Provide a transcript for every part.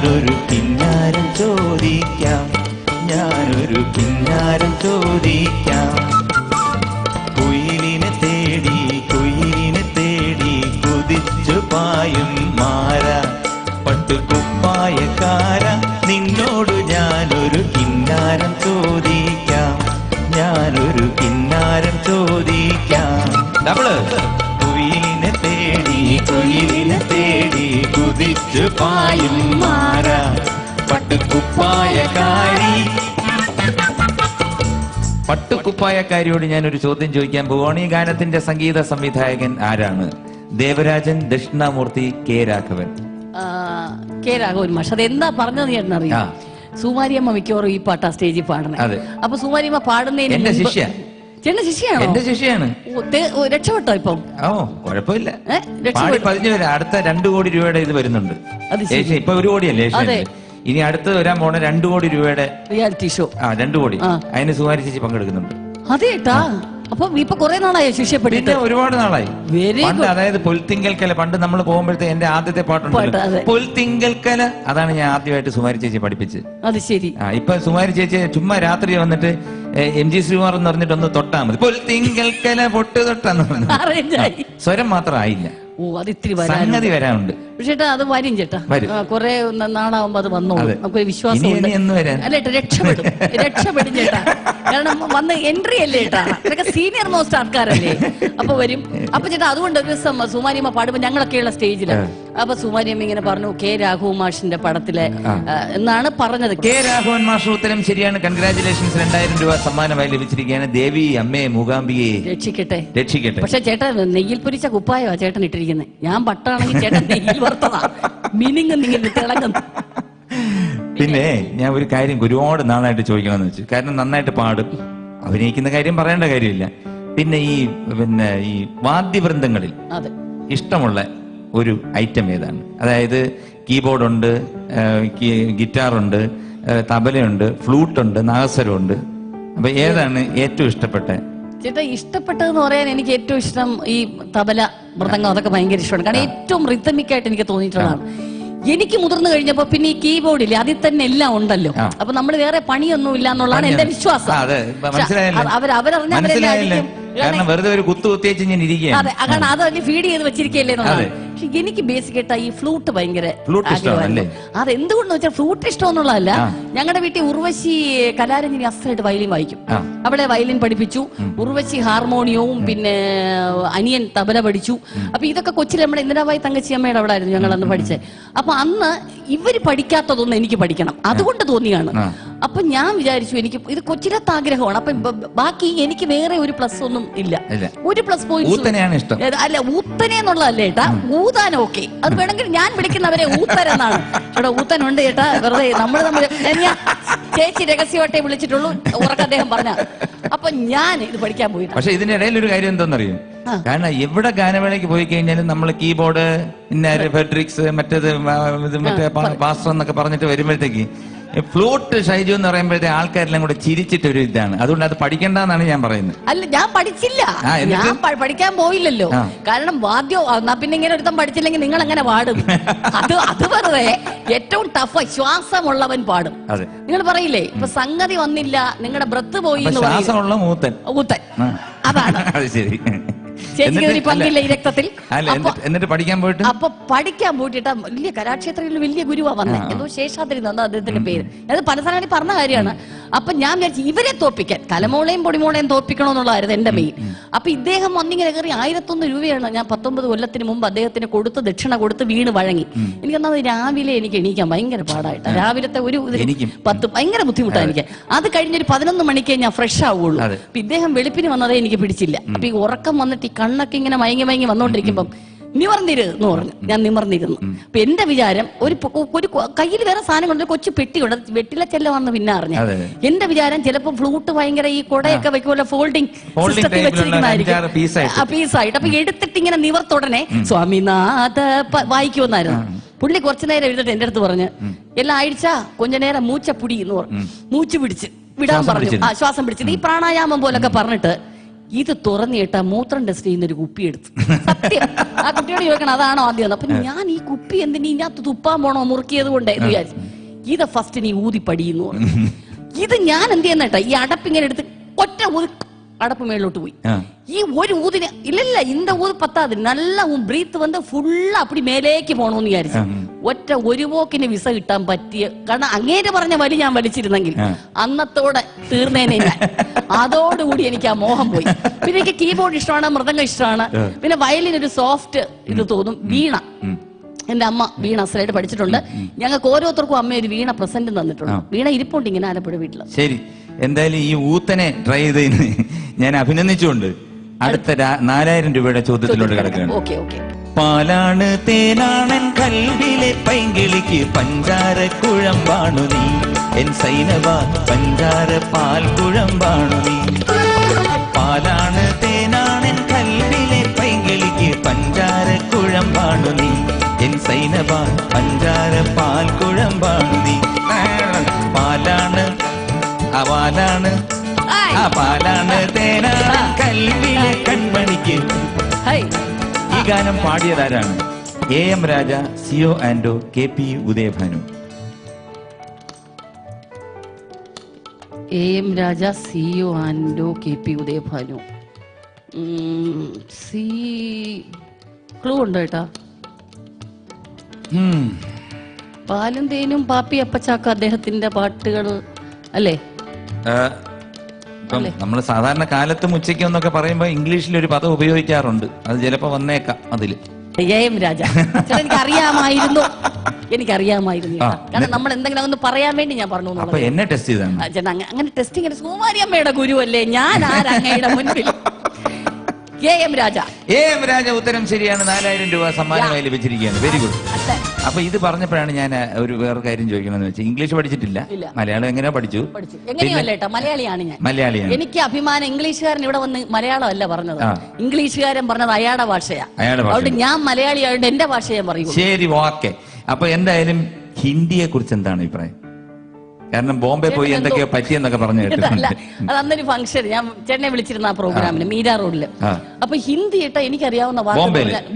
ഞാനൊരു കിന്നാരം ചോദിക്കാം, ഞാനൊരു കിന്നാരം ചോദിക്കാം. കുയിലിനെ തേടി കുതിച്ചു പായും മാര, പട്ടുകുപ്പായക്കാര, നിന്നോട് ഞാനൊരു കിന്നാരം ചോദിക്കാം, ഞാനൊരു കിന്നാരം ചോദിക്കാം. ഡബിള്. കുയിലിനെ തേടി കുതിച്ചു പായും മാര, പട്ടുകുപ്പായക്കാരി. പട്ടുകുപ്പായക്കാരിയോട് ഞാനൊരു ചോദ്യം ചോദിക്കാൻ പോവുകയാണ്. ഈ ഗാനത്തിന്റെ സംഗീത സംവിധായകൻ ആരാണ്? ദേവരാജൻ, ദക്ഷിണാമൂർത്തി, കെ രാഘവൻ. കെ രാഘവൻ മാഷ്. അത് എന്താ പറഞ്ഞത് ചേട്ടനറിയാം? സുമാരിയമ്മ മിക്കവാറും ഈ പാട്ടാ സ്റ്റേജിൽ പാടണേ. അപ്പൊ സുമാരിയമ്മ പാടുന്നതിന് എന്റെ ശിഷ്യ. ചേട്ടന്റെ ശിഷ്യാണോ? എന്റെ ശിഷ്യാണ്. രക്ഷപ്പെട്ടോ ഇപ്പം? ഓ, കുഴപ്പമില്ല. പതിഞ്ഞു വരാം. അടുത്ത 2 കോടി രൂപയുടെ ഇത് വരുന്നുണ്ട്. ഇപ്പൊ 1 കോടിയല്ലേ? ഇനി അടുത്ത് വരാൻ പോണ 2 കോടി രൂപയുടെ റിയാലിറ്റി ഷോ. 2 കോടി. അതിന് സുമാരി ചേച്ചി പങ്കെടുക്കുന്നുണ്ട്. അതേട്ടാ. അപ്പൊ ഇപ്പൊ കുറെ നാളായി ശിഷ്യപ്പെട്ടിട്ട്? ഒരുപാട് നാളായി. അതായത് പൊൽത്തിങ്കൽക്കല, പണ്ട് നമ്മൾ പോകുമ്പോഴത്തെ എന്റെ ആദ്യത്തെ പാട്ടുണ്ട് പൊൽത്തിങ്കൽക്കല. അതാണ് ഞാൻ ആദ്യമായിട്ട് സുമാരി ചേച്ചി പഠിപ്പിച്ച്. അത് ശരി. ഇപ്പൊ സുമാരി ചേച്ചി ചുമ്മാ രാത്രി വന്നിട്ട് MG ശ്രീകുമാർ എന്ന് പറഞ്ഞിട്ട് ഒന്ന് തൊട്ടാ മതി. പൊൽത്തിങ്കൽക്കല പൊട്ട് തൊട്ടാന്ന് പറഞ്ഞു. സ്വരം മാത്രം ആയില്ല. ഓ, അത് ഇത്തിരി സംഗതി വരാനുണ്ട്. ചേട്ടാ അത് വരും ചേട്ടാ. കുറെ നാളാവുമ്പോ അത് വന്നോളൂ. നമുക്ക് വിശ്വാസം അല്ല ചേട്ടാ. രക്ഷപ്പെടും ചേട്ടാ. കാരണം വന്ന് എൻട്രി അല്ലേ ചേട്ടാ. ഇതൊക്കെ സീനിയർ മോസ്റ്റ് ആൾക്കാരല്ലേ. അപ്പൊ വരും. അപ്പൊ ചേട്ടാ അതുകൊണ്ട് ഒരു ദിവസം സുമാരിയമ്മ പാടുമ്പോ ഞങ്ങളൊക്കെയുള്ള സ്റ്റേജില് അപ്പൊ സുമാരിയമ്മ ഇങ്ങനെ പറഞ്ഞു കെ രാഘവൻ മാഷിന്റെ പടത്തിലെ എന്നാണ് പറഞ്ഞത്. കെ രാഘവൻ മാഷ് ഉത്തരം ശരിയാണ്. കൺഗ്രാചുലേഷൻസ്. 2000 രൂപ സമ്മാനമായി ലഭിച്ചിരിക്കുകയാണ്. ദേവി അമ്മേ മൂകാംബിയെ രക്ഷിക്കട്ടെ. പക്ഷെ ചേട്ടൻ നെയ്യിൽ പൊരിച്ച കുപ്പായോ ചേട്ടൻ ഇട്ടിരിക്കുന്നത്. ഞാൻ പട്ടാണെങ്കിൽ ചേട്ടൻ നെയ്യിൽ വറുത്തതാ. മിനിങ്ങ് തിളങ്ങുന്നു. പിന്നെ ഞാൻ ഒരു കാര്യം ഒരുപാട് നാളായിട്ട് ചോദിക്കണമെന്ന് വെച്ചു. കാരണം നന്നായിട്ട് പാടും, അഭിനയിക്കുന്ന കാര്യം പറയേണ്ട കാര്യമില്ല. പിന്നെ ഈ വാദ്യവൃന്ദങ്ങളിൽ ഇഷ്ടമുള്ള ഒരു ഐറ്റം ഏതാണ്? അതായത് കീബോർഡ് ഉണ്ട്, ഗിറ്റാറുണ്ട്, തബലയുണ്ട്, ഫ്ലൂട്ടുണ്ട്, നാഗസ്വരമുണ്ട്. അപ്പൊ ഏതാണ് ഏറ്റവും ഇഷ്ടപ്പെട്ട? ചേട്ടാ ഇഷ്ടപ്പെട്ടതെന്ന് പറയാൻ എനിക്ക് ഏറ്റവും ഇഷ്ടം ഈ തബല, മൃദംഗം, അതൊക്കെ ഭയങ്കര ഇഷ്ടമാണ്. കാരണം ഏറ്റവും റിതമിക്കായിട്ട് എനിക്ക് തോന്നിയിട്ടുള്ളതാണ്. എനിക്ക് മുതിർന്നു കഴിഞ്ഞപ്പോ പിന്നെ ഈ കീബോർഡില്ലേ അതിൽ തന്നെ എല്ലാം ഉണ്ടല്ലോ. അപ്പൊ നമ്മൾ വേറെ പണിയൊന്നും ഇല്ല എന്നുള്ളതാണ് എന്റെ വിശ്വാസം. അവരറിഞ്ഞ കാരണം വെറുതെ ഒരു കുത്തുകുത്തിയേച്ച് ഞാൻ ഇരിക്കുകയാണ്. അതെ, കാരണം അത് വലിയ ഫീഡ് ചെയ്ത് വെച്ചിരിക്കല്ലേ എന്നുള്ളത്. പക്ഷെ എനിക്ക് ബേസിക് ആയിട്ട് ഈ ഫ്ലൂട്ട് ഭയങ്കര അത് എന്തുകൊണ്ടെന്ന് വെച്ചാൽ ഫ്ലൂട്ട് ഇഷ്ടമെന്നുള്ളതല്ല. ഞങ്ങളുടെ വീട്ടിൽ ഉർവശി കലാരഞ്ജിനി അസലായിട്ട് വയലിൻ വായിക്കും. അവളെ വയലിൻ പഠിപ്പിച്ചു. ഉർവശി ഹാർമോണിയവും പിന്നെ അനിയൻ തബല പഠിച്ചു. അപ്പൊ ഇതൊക്കെ കൊച്ചിൽ നമ്മുടെ ഇന്ദിരാബായി തങ്കച്ചി അമ്മയുടെ അവിടെ ആയിരുന്നു ഞങ്ങൾ അന്ന് പഠിച്ചത്. അപ്പൊ അന്ന് ഇവര് പഠിക്കാത്തതൊന്നും എനിക്ക് പഠിക്കണം, അതുകൊണ്ട് തോന്നിയാണ്. അപ്പൊ ഞാൻ വിചാരിച്ചു എനിക്ക് ഇത് കൊച്ചിലത്തെ ആഗ്രഹമാണ്. അപ്പൊ ബാക്കി എനിക്ക് വേറെ ഒരു പ്ലസ് ഒന്നും ഇല്ല. ഒരു പ്ലസ് പോയിന്റ് അല്ല, ഊത്തനെ എന്നുള്ളതല്ലേ ചേട്ടാ. ഊതാൻ ഓക്കെ, അത് വേണമെങ്കിൽ ഞാൻ വിളിക്കുന്നവരെ ഊത്തരെന്നാണ്. ചേട്ടാ ഊത്തനുണ്ട് ചേട്ടാ, വെറുതെ നമ്മൾ ചേച്ചി രഹസ്യമായിട്ടേ വിളിച്ചിട്ടുള്ളൂ, ഉറക്കെ അദ്ദേഹം പറഞ്ഞ. അപ്പൊ ഞാൻ ഇത് പഠിക്കാൻ പോയി. പക്ഷെ ഇതിന്റെ ഇടയിൽ ഒരു കാര്യം എന്താണെന്നറിയും? കാരണം എവിടെ ഗാനമേളയ്ക്ക് പോയി കഴിഞ്ഞാലും നമ്മൾ കീബോർഡ്, പിന്നെ ഫെഡറിക്സ്, മറ്റേത് മറ്റേ പാസ്റ്റർ എന്നൊക്കെ പറഞ്ഞിട്ട് വരുമ്പോഴത്തേക്ക് ഫ്ലൂട്ട് ഷൈജു എന്ന് പറയുമ്പോഴത്തെ ആൾക്കാരെല്ലാം കൂടെ ചിരിച്ചിട്ടൊരു ഇതാണ്. അതുകൊണ്ട് അത് പഠിക്കണ്ടെന്നാണ് ഞാൻ പറയുന്നത്. അല്ല, ഞാൻ പഠിച്ചില്ല, ഞാൻ പഠിക്കാൻ പോയില്ലല്ലോ. കാരണം വാദ്യം പിന്നെ ഇങ്ങനെ ഒരുത്തം പഠിച്ചില്ലെങ്കിൽ നിങ്ങൾ എങ്ങനെ പാടും? അത് വെറുതെ ഏറ്റവും ടഫ് ശ്വാസമുള്ളവൻ പാടും. നിങ്ങൾ പറയില്ലേ ഇപ്പൊ സംഗതി വന്നില്ല, നിങ്ങളുടെ ബ്രത്ത് പോയി, ശ്വാസമുള്ള ഊത്തൻ അതാണ്. അത് ശരി. ചേച്ചിക്ക് പങ്കില്ല ഈ രക്തത്തിൽ. എന്നിട്ട് പഠിക്കാൻ പോയിട്ട് അപ്പൊ പഠിക്കാൻ പോയിട്ട് വലിയ കലാക്ഷേത്രത്തിൽ വലിയ ഗുരുവാ വന്നേ, എന്തോ ശേഷാദ്രി എന്നാ അദ്ദേഹത്തിന്റെ പേര്. അത് പല സ്ഥലങ്ങളിൽ പറഞ്ഞ കാര്യമാണ്. അപ്പൊ ഞാൻ വിചാരിച്ചു ഇവരെ തോപ്പിക്കാൻ, കലമോളെയും പൊടിമോളെയും തോപ്പിക്കണമെന്നുള്ളതായിരുന്നു എന്റെ മെയിൻ. അപ്പൊ ഇദ്ദേഹം വന്നിങ്ങനെ കയറി 1001 രൂപയാണ് ഞാൻ 19 കൊല്ലത്തിന് മുമ്പ് അദ്ദേഹത്തിന് കൊടുത്ത് ദക്ഷിണ കൊടുത്ത് വീണ് വഴങ്ങി. എനിക്കെന്നാൽ രാവിലെ എനിക്ക് എണീക്കാൻ ഭയങ്കര പാടായിട്ട്, രാവിലത്തെ ഒരു 10 ഭയങ്കര ബുദ്ധിമുട്ടാണ് എനിക്ക്. അത് കഴിഞ്ഞൊരു 11 മണിക്കേ ഞാൻ ഫ്രഷ് ആവുള്ളൂ. അപ്പൊ ഇദ്ദേഹം വെളുപ്പിന് വന്നതേ എനിക്ക് പിടിച്ചില്ല. അപ്പൊ ഈ ഉറക്കം വന്നിട്ട് ഈ കണ്ണൊക്കെ ഇങ്ങനെ മയങ്ങി വന്നോണ്ടിരിക്കുമ്പം നിവർന്നിരുന്നു പറഞ്ഞു. ഞാൻ നിവർന്നിരുന്നു. അപ്പൊ എന്റെ വിചാരം ഒരു കയ്യിൽ വേറെ സാധനം കൊണ്ട് കൊച്ചു പെട്ടി കൊണ്ട് വെട്ടില ചെല്ലവാന്ന് പിന്നെ അറിഞ്ഞ. എന്റെ വിചാരം ചിലപ്പോ ഫ്ലൂട്ട് ഭയങ്കര ഈ കൊടയൊക്കെ വെക്കുമല്ലോ ഫോൾഡിങ് സിസ്റ്റത്തിൽ വെച്ചിരിക്കുന്നതായിരിക്കും പീസായിട്ട്. അപ്പൊ എടുത്തിട്ട് ഇങ്ങനെ നിവർത്തുടനെ സ്വാമിനാഥ വായിക്കുമെന്നായിരുന്നു. പുള്ളി കുറച്ചു നേരം എഴുതിട്ട് എന്റെ അടുത്ത് പറഞ്ഞ് എല്ലാം അഴിച്ചാ കൊഞ്ച നേരം മൂച്ചപ്പൊടി എന്ന് പറഞ്ഞു. മൂച്ചു പിടിച്ച് വിടാൻ പറഞ്ഞു. ശ്വാസം പിടിച്ചത് ഈ പ്രാണായാമം പോലൊക്കെ പറഞ്ഞിട്ട് ഇത് തുറന്നിട്ടാ മൂത്രം ടെസ്റ്റ് ചെയ്യുന്ന ഒരു കുപ്പി എടുത്തു. സത്യം. ആ കുട്ടിയോട് ചോദിക്കണം അതാണോ ആദ്യം. അപ്പൊ ഞാൻ ഈ കുപ്പി എന്തിനീ ഇതിനകത്ത് തുപ്പാൻ പോണോ മുറുക്കിയത് കൊണ്ട് എന്ന് വിചാരിച്ചു. ഇത് ഫസ്റ്റ് നീ ഊതി പടിയുന്നു. ഇത് ഞാൻ എന്ത് ചെയ്യുന്നേട്ടാ, ഈ അടപ്പിങ്ങനെ എടുത്ത് ഒറ്റ ഊതി അടപ്പ് മേളിലോട്ട് പോയി. ഈ ഒരു ഊതിന് ഇല്ല இந்த ஊது பத்தாது, நல்லா ബ്രീത്ത് വന്ന് ഫുള്ള് അപ്പടി മേലേക്ക് പോണോന്ന് വിചാരിച്ചു. ഒറ്റ ഒരു പോക്കിന് വിസ കിട്ടാൻ പറ്റിയ, കാരണം അങ്ങേര് പറഞ്ഞ വലി ഞാൻ വലിച്ചിരുന്നെങ്കിൽ അന്നത്തോടെ തീർന്നേനെ ഞാൻ. അതോടുകൂടി എനിക്ക് ആ മോഹം പോയി. പിന്നെ എനിക്ക് കീബോർഡ് ഇഷ്ടമാണ്, മൃദംഗം ഇഷ്ടമാണ്. പിന്നെ വയലിനൊരു സോഫ്റ്റ് ഇത് തോന്നും. വീണ, എന്റെ അമ്മ വീണ അസലായിട്ട് പഠിച്ചിട്ടുണ്ട്. ഞങ്ങൾക്ക് ഓരോരുത്തർക്കും അമ്മ ഒരു വീണ പ്രസന്റ് തന്നിട്ടുണ്ട്. വീണ ഇരിപ്പുണ്ട് ഇങ്ങനെ ആലപ്പുഴ വീട്ടില്. ശരി, എന്തായാലും ഈ ഊത്തനെ ട്രൈ ചെയ്തതിന് ഞാൻ അഭിനന്ദിച്ചുകൊണ്ട് അടുത്ത 4000 രൂപയുടെ ചോദ്യത്തിലോട്ട് കിടക്കുകയാണ്. പാലാണ് തേനാണൻ കൽവിലെ പൈങ്കിളിക്ക് പഞ്ചാര കുഴമ്പാണു നീ, എൻ സൈനവ പഞ്ചാര പാൽ കുഴമ്പാണു നീ. പാലാണ് തേനാണൻ കൽവിലെ പൈങ്കിളിക്ക് പഞ്ചാര കുഴമ്പാണു നീ, എൻ സൈനവ പഞ്ചാര പാൽ കുഴമ്പാണു നീ. പാലാണ് പാലാണ് പാലാണ് തേനാണ് കൽവിലെ കൺമണിക്ക്. ഈ ഗാനം പാടിയതാരാണ്? AM Raja, CO Anto, KP Udayabhanu. AM Raja, CO Anto, KP Udayabhanu. Clue ഉണ്ടോ ഏട്ടാ? പാലും തേനും പാപ്പി അപ്പച്ചാക്ക അദ്ദേഹത്തിന്റെ പാട്ടുകൾ അല്ലേ? ഇപ്പം നമ്മൾ സാധാരണ കാലത്തും ഉച്ചയ്ക്കും എന്നൊക്കെ പറയുമ്പോ ഇംഗ്ലീഷിൽ ഒരു പദം ഉപയോഗിക്കാറുണ്ട്. അത് ചിലപ്പോ വന്നേക്കാം അതില്. AM രാജ എനിക്കറിയാമായിരുന്നു, എനിക്കറിയാമായിരുന്നു. കാരണം നമ്മൾ എന്തെങ്കിലും ഒന്ന് പറയാൻ വേണ്ടി ഞാൻ പറഞ്ഞു. അപ്പൊ എന്നെ ടെസ്റ്റ് ചെയ്താണ്. അങ്ങനെ ടെസ്റ്റിംഗ് സുകുമാരിയമ്മയുടെ ഗുരു അല്ലേ ഞാൻ? ആരങ്ങയുടെ മുൻപിൽ AM രാജ. AM രാജ ഉത്തരം ശരിയാണ്. 4000 രൂപ സമ്മാനമായി ലഭിച്ചിരിക്കുകയാണ്. Very good. അപ്പൊ ഇത് പറഞ്ഞപ്പോഴാണ് ഞാൻ ഒരു വേറെ കാര്യം ചോദിക്കണമെന്ന് വെച്ചാൽ, ഇംഗ്ലീഷ് പഠിച്ചിട്ടില്ല, മലയാളം എങ്ങനെയോ പഠിച്ചു. എങ്ങനെയല്ലേട്ടാ, മലയാളിയാണ് ഞാൻ. മലയാളിയാണ്. എനിക്ക് അഭിമാനം. ഇംഗ്ലീഷുകാരൻ ഇവിടെ വന്ന് മലയാളം അല്ല പറഞ്ഞത്, ഇംഗ്ലീഷുകാരൻ പറഞ്ഞത് അയാളുടെ ഭാഷയാ. അതുകൊണ്ട് ഞാൻ മലയാളി ആയതുകൊണ്ട് എന്റെ ഭാഷയെ പറയൂ. ശരി, ഓക്കെ. അപ്പൊ എന്തായാലും ഹിന്ദിയെ കുറിച്ച് എന്താണ് അഭിപ്രായം? കാരണം ബോംബെ പോയി എന്തൊക്കെയോ പറ്റിയെന്നൊക്കെ പറഞ്ഞു കേട്ടിട്ടുണ്ട്. അത് അന്നൊരു ഫംഗ്ഷൻ ഞാൻ ചേട്ടനെ വിളിച്ചിരുന്ന ആ പ്രോഗ്രാമിന് മീര റോഡില്. അപ്പൊ ഹിന്ദി ഇട്ട എനിക്കറിയാവുന്ന വാക്ക്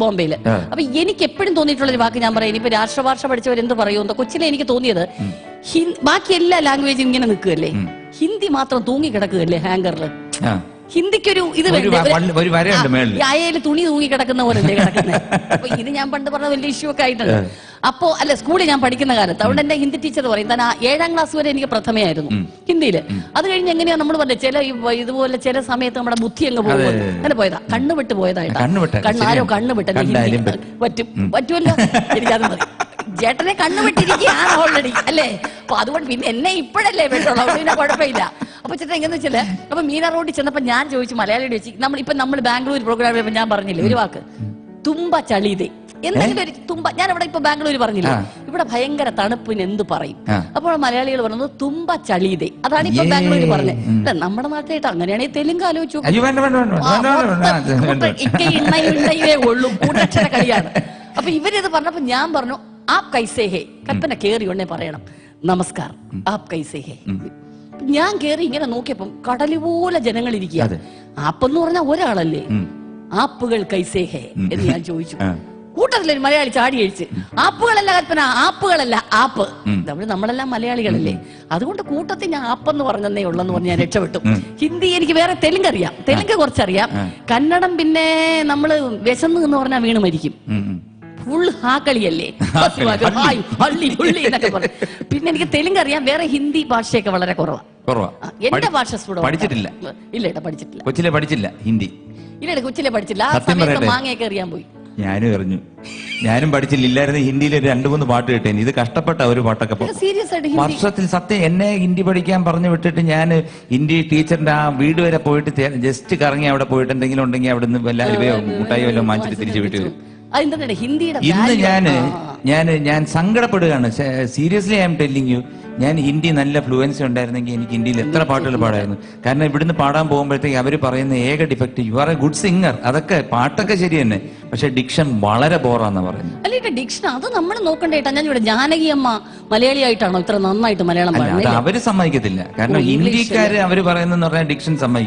ബോംബെയില്. അപ്പൊ എനിക്ക് എപ്പോഴും തോന്നിയിട്ടുള്ള ഒരു വാക്ക് ഞാൻ പറയാം. ഇനിയിപ്പോ രാഷ്ട്രഭാഷ പഠിച്ചവർ എന്ത് പറയുമെന്നോ കൊച്ചിലെ എനിക്ക് തോന്നിയത്, ബാക്കി എല്ലാ ലാംഗ്വേജും ഇങ്ങനെ നിൽക്കുകയല്ലേ, ഹിന്ദി മാത്രം തൂങ്ങി കിടക്കുകയല്ലേ ഹാങ്കറിൽ. ഹിന്ദിക്കൊരു ഇത് അയയില് തുണി തൂങ്ങി കിടക്കുന്ന പോലെ കിടക്കുന്നത്. അപ്പൊ ഇത് ഞാൻ പണ്ട് പറഞ്ഞ വലിയ ഇഷ്യൂ ഒക്കെ ആയിട്ടുണ്ട്. അപ്പോ അല്ല, സ്കൂളിൽ ഞാൻ പഠിക്കുന്ന കാലത്ത് അതുകൊണ്ട് എന്റെ ഹിന്ദി ടീച്ചർ പറയും, താൻ 7ാം ക്ലാസ് വരെ എനിക്ക് പ്രഥമയായിരുന്നു ഹിന്ദിയില്. അത് കഴിഞ്ഞ് എങ്ങനെയാ നമ്മൾ പറഞ്ഞ ചില ഇതുപോലെ ചില സമയത്ത് നമ്മുടെ ബുദ്ധി അങ്ങ് പോകും. അങ്ങനെ പോയതാ, കണ്ണുവിട്ട് പോയതായിട്ടാ. ആരോ കണ്ണുവിട്ട് പറ്റുമല്ലോ, എനിക്കത് മതി. ചേട്ടനെ കണ്ണുവിട്ടിരിക്കുകയാണ് ഓൾറെഡി അല്ലേ. അപ്പൊ അതുകൊണ്ട് പിന്നെ എന്നെ ഇപ്പോഴല്ലേ വേണ്ടുള്ളൂ, അതുകൊണ്ട് പിന്നെ കുഴപ്പമില്ല. അപ്പൊ ചേട്ടൻ എങ്ങനെ വെച്ചാല്, അപ്പൊ മീന റോഡിൽ ചെന്നപ്പോ ഞാൻ ചോദിച്ചു മലയാളിയോട് വെച്ച്, നമ്മൾ ബാംഗ്ലൂർ പ്രോഗ്രാമിൽ ഞാൻ പറഞ്ഞില്ലേ ഒരു വാക്ക്, തുമ്പ ചളിതേ എന്തെങ്കിലും ഒരു തുമ്പ. ഞാൻ ഇവിടെ ഇപ്പൊ ബാംഗ്ലൂർ പറഞ്ഞില്ല, ഇവിടെ ഭയങ്കര തണുപ്പിന് എന്ത് പറയും? അപ്പോൾ മലയാളികൾ പറഞ്ഞത് തുമ്പ ചളിതേ. അതാണ് ഇപ്പൊ ബാംഗ്ലൂർ പറഞ്ഞത്. നമ്മുടെ നാട്ടിലായിട്ട് അങ്ങനെയാണെങ്കിൽ തെലുങ്ക് ആലോചിച്ചു ഉള്ളൂ, കൂട്ടക്ഷര കളിയാണ്. അപ്പൊ ഇവരിത് പറഞ്ഞപ്പോ ഞാൻ പറഞ്ഞു ആപ് കൈസേ ഹേ. കൽപ്പന കേറി ഉടനെ പറയണം നമസ്കാരം, ആപ് കൈസേ ഹേ. ഞാൻ കേറി ഇങ്ങനെ നോക്കിയപ്പം കടല് പോലെ ജനങ്ങൾ ഇരിക്കുക. ആപ്പെന്ന് പറഞ്ഞാൽ ഒരാളല്ലേ, ആപ്പുകൾ കൈസേ ഹേ എന്ന് ഞാൻ ചോദിച്ചു. കൂട്ടത്തിലൊരു മലയാളി ചാടി കഴിച്ച്, ആപ്പുകളല്ല കൽപ്പന, ആപ്പുകളല്ല ആപ്പ്. നമ്മളെല്ലാം മലയാളികളല്ലേ, അതുകൊണ്ട് കൂട്ടത്തിൽ ഞാൻ ആപ്പെന്ന് പറഞ്ഞതേ ഉള്ളെന്ന് പറഞ്ഞ് ഞാൻ രക്ഷപ്പെട്ടു. ഹിന്ദി എനിക്ക് വേറെ തെലുങ്ക് അറിയാം, തെലുങ്ക് കുറച്ചറിയാം. കന്നഡം പിന്നെ നമ്മള് വിശന്ന് എന്ന് പറഞ്ഞാൽ വീണ് മരിക്കും. ഫുൾ ആ കളിയല്ലേ, പിന്നെ എനിക്ക് തെലുങ്ക് അറിയാം. വേറെ ഹിന്ദി ഭാഷയൊക്കെ വളരെ കുറവാണ്. എന്റെ ഭാഷ പഠിച്ചിട്ടില്ല. ഇല്ല ഏട്ടാ, പഠിച്ചിട്ടില്ല. കൊച്ചിലെ പഠിച്ചില്ല ഹിന്ദി? ഇല്ല കൊച്ചിലെ പഠിച്ചില്ല. ആ സമയത്ത് മാങ്ങയൊക്കെ എറിയാൻ പോയി. ഞാനും എറിഞ്ഞു. ഞാനും പഠിച്ചില്ല. ഇല്ലായിരുന്നു ഹിന്ദിയിൽ 2-3 പാട്ട് കിട്ടേന്. ഇത് കഷ്ടപ്പെട്ട ഒരു പാട്ടൊക്കെ വർഷത്തിൽ. സത്യം, എന്നെ ഹിന്ദി പഠിക്കാൻ പറഞ്ഞു വിട്ടിട്ട് ഞാൻ ഹിന്ദി ടീച്ചറിന്റെ ആ വീട് വരെ പോയിട്ട് ജസ്റ്റ് കറങ്ങി അവിടെ പോയിട്ട് എന്തെങ്കിലും ഉണ്ടെങ്കിൽ അവിടെ നിന്ന് വല്ല അലുവയോ മുട്ടായോ വല്ലോ വാങ്ങിച്ചിട്ട് തിരിച്ചു വീട്ടിൽ വരും. ഇന്ന് ഞാൻ സങ്കടപ്പെടുകയാണ്. Seriously I'm telling you. ഞാൻ ഹിന്ദി നല്ല ഫ്ലുവൻസി ഉണ്ടായിരുന്നെങ്കിൽ എനിക്ക് ഹിന്ദിയിൽ എത്ര പാട്ടുകൾ പാടായിരുന്നു. കാരണം ഇവിടുന്ന് പാടാൻ പോകുമ്പോഴത്തേക്ക് അവർ പറയുന്ന ഏക defect, you are A good singer. അതൊക്കെ പാട്ടൊക്കെ ശരി തന്നെ, പക്ഷെ ഡിക്ഷൻ വളരെ ബോറാന്ന് പറയുന്നത്. അല്ലെ ഡിക്ഷൻ അത് നമ്മൾ നോക്കണ്ടേട്ടാ. ഞാൻ ഇവിടെ ജാനകി അമ്മ മലയാളിയായിട്ടാണോ ഇത്ര നന്നായിട്ട് മലയാളം പാടുന്നത്? അവര് സമ്മതിക്കത്തില്ല. കാരണം ഹിന്ദിക്കാര് അവര് പറയുന്ന ഡിക്ഷൻ സമ്മതിക്കും.